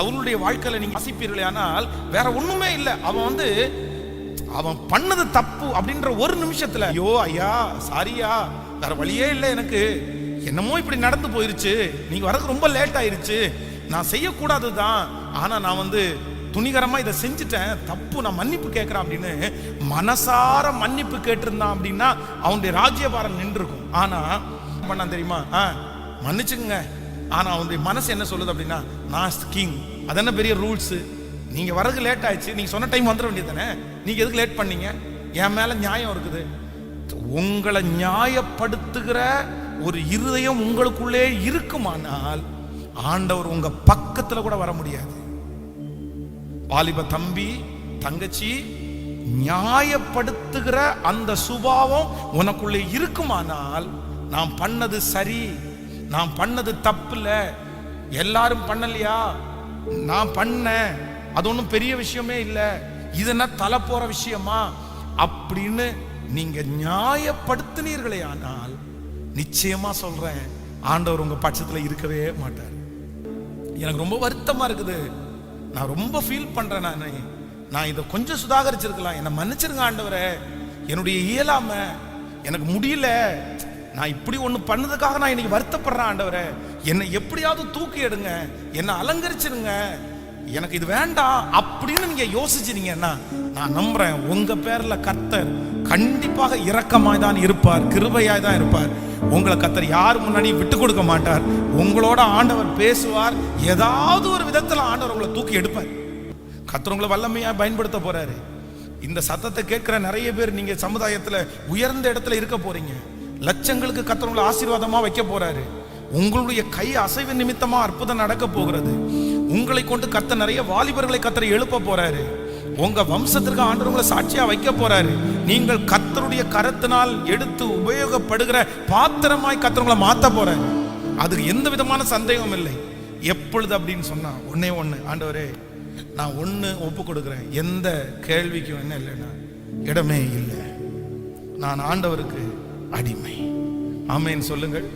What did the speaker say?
சவுலுடைய வாழ்க்கையில நீங்க வாசிப்பீர்களே, ஆனால் வேற ஒண்ணுமே இல்லை. அவன் பண்ணது தப்பு அப்படின்ற ஒரு நிமிஷத்துல, ஐயோ ஐயா சாரியா, வேற வழியே இல்லை எனக்கு, என்னமோ இப்படி நடந்து போயிருச்சு, நீங்க வரது ரொம்ப லேட் ஆயிருச்சு, நான் செய்யக்கூடாதுதான், ஆனா நான் துணிகரமா இதை செஞ்சுட்டேன், தப்பு, நான் மன்னிப்பு கேட்கிறேன் அப்படின்னு மனசார மன்னிப்பு கேட்டிருந்தான் அப்படின்னா அவனுடைய ராஜ்யபாரம் நின்றுருக்கும். ஆனா பண்ண தெரியுமா, மன்னிச்சுங்க, ஆனா அவனுடைய மனசு என்ன சொல்லுது அப்படின்னா, நான் கிங், அது என்ன பெரிய ரூல்ஸ், நீங்க வரது லேட் ஆயிடுச்சு, நீங்க சொன்ன டைம் வந்துட வேண்டியதானே, நீங்க எதுக்கு லேட் பண்ணீங்க, என் மேல நியாயம் இருக்குது. உங்களை நியாயப்படுத்துகிற ஒரு இருதயம் உங்களுக்குள்ளே இருக்குமானால் ஆண்டவர் உங்க பக்கத்துல கூட வர முடியாது. வாலிப தம்பி தங்கச்சி, நியாயப்படுத்துகிற அந்த சுபாவம் உனக்குள்ளே இருக்குமானால், நான் பண்ணது சரி, நான் பண்ணது தப்பு இல்ல, எல்லாரும் பண்ணலையா, நான் பண்ண, அது ஒன்றும் பெரிய விஷயமே இல்லை, இது என்ன தலை போற விஷயமா அப்படின்னு நீங்க நியாயப்படுத்தினீர்களே ஆனால், நிச்சயமா சொல்றேன், ஆண்டவர் உங்க பட்சத்துல இருக்கவே மாட்டார். எனக்கு ரொம்ப வருத்தமா இருக்குது, நான் ரொம்ப ஃபீல் பண்றேன், நான் இதை கொஞ்சம் சுதாகரிச்சிருக்கலாம், என்னை மன்னிச்சிருங்க ஆண்டவரே, என்னுடைய இயலாம, எனக்கு முடியல, நான் இப்படி ஒண்ணு பண்ணதுக்காக நான் இன்னைக்கு வருத்தப்படுறேன் ஆண்டவரே, என்னை எப்படியாவது தூக்கி எடுங்க, என்னை அலங்கரிச்சிருங்க, எனக்கு இது வேண்டாம் அப்படின்னு நீங்க யோசிச்சிருங்கன்னா, நான் நம்புறேன் உங்க பேர்ல கர்த்தர் கண்டிப்பாக இரக்கமாய் தான் இருப்பார், கிருபையாய் தான் இருப்பார். உங்களை கர்த்தர் யார் முன்னாடி விட்டு கொடுக்க மாட்டார். உங்களோட ஆண்டவர் பேசுவார், ஏதாவது ஒரு விதத்துல ஆண்டவர் உங்களை தூக்கி எடுப்பார். கர்த்தர் உங்களை வல்லமையா பயன்படுத்த போறாரு. இந்த சத்தத்தை கேட்கிற நிறைய பேர் நீங்க சமுதாயத்துல உயர்ந்த இடத்துல இருக்க போறீங்க. லட்சங்களுக்கு கர்த்தர் உங்களை ஆசீர்வாதமா வைக்க போறாரு. உங்களுடைய கை அசைவு நிமித்தமா அற்புதம் நடக்க போகிறது. உங்களை கொண்டு கர்த்தர் நிறைய வாலிபர்களை கர்த்தர் எழுப்ப போறாரு. உங்க வம்சத்திற்கு ஆண்டவர் உங்களை சாட்சியா வைக்க போறாரு. நீங்கள் கர்த்தருடைய கரத்தினால் எடுத்து உபயோகப்படுகிற பாத்திரமாய் கர்த்தர் உங்களை மாத்த போறாரு. அதுக்கு எந்த விதமான சந்தேகமும் இல்லை. எப்பொழுது அப்படின்னு சொன்னா, ஒன்னே ஒண்ணு, ஆண்டவரே நான் ஒண்ணு ஒப்பு கொடுக்கிறேன், எந்த கேள்விக்கும் என்ன இல்லைன்னா இடமே இல்லை, நான் ஆண்டவருக்கு அடிமை. ஆமென் சொல்லுங்கள்.